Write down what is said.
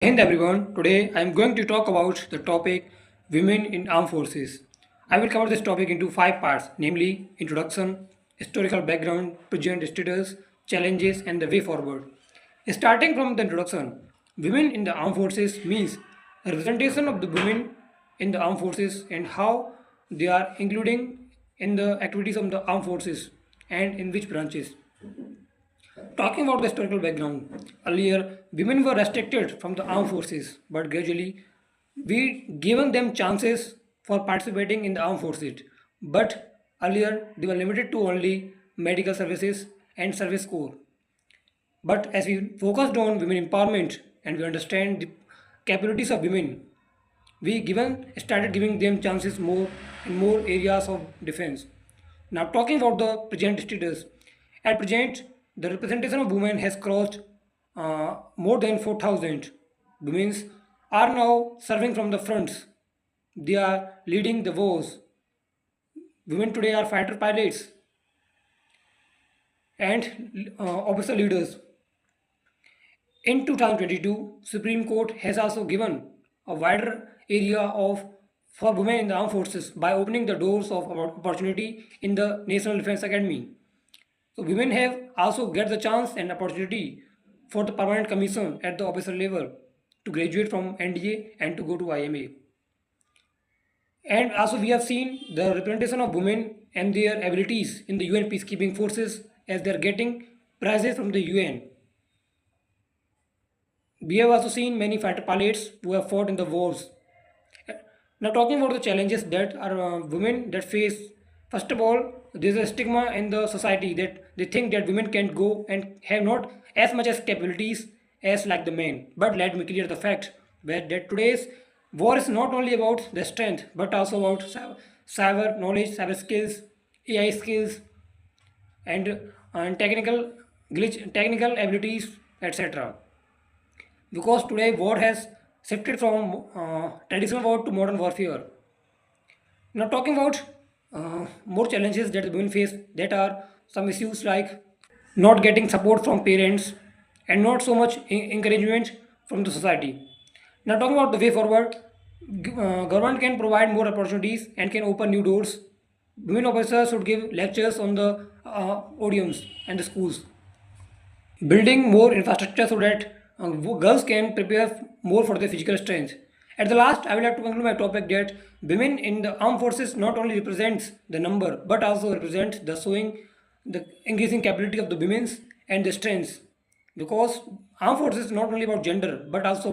Hey everyone, today I am going to talk about the topic Women in Armed Forces. I will cover this topic into 5 parts, namely introduction, historical background, present status, challenges, and the way forward. Starting from the introduction, women in the armed forces means representation of the women in the armed forces and how they are including in the activities of the armed forces and in which branches. Talking about the historical background, earlier women were restricted from the armed forces, but gradually we given them chances for participating in the armed forces. But earlier they were limited to only medical services and service corps. But as we focused on women empowerment and we understand the capabilities of women, we given started giving them chances more in more areas of defense. Now talking about the present status, at present the representation of women has crossed more than 4,000. Women are now serving from the fronts. They are leading the wars. Women today are fighter pilots and officer leaders. In 2022, Supreme Court has also given a wider area of for women in the armed forces by opening the doors of opportunity in the National Defense Academy. So women have also get the chance and opportunity for the permanent commission at the officer level to graduate from NDA and to go to IMA. And also we have seen the representation of women and their abilities in the UN peacekeeping forces as they are getting prizes from the UN. We have also seen many fighter pilots who have fought in the wars. Now, talking about the challenges that are women that face, first of all, there is a stigma in the society that they think that women can go and have not as much as capabilities as like the men. But let me clear the fact that today's war is not only about the strength but also about cyber knowledge, cyber skills, AI skills, and technical abilities, etc. Because today war has shifted from traditional war to modern warfare. Now talking about more challenges that women face, that are some issues like not getting support from parents and not so much encouragement from the society. Now talking about the way forward, government can provide more opportunities and can open new doors. Women officers should give lectures on the audience and the schools, building more infrastructure so that girls can prepare more for their physical strength. At the last, I would like to conclude my topic that women in the armed forces not only represents the number but also represent the showing the increasing capability of the women's and the strengths, because armed forces is not only about gender but also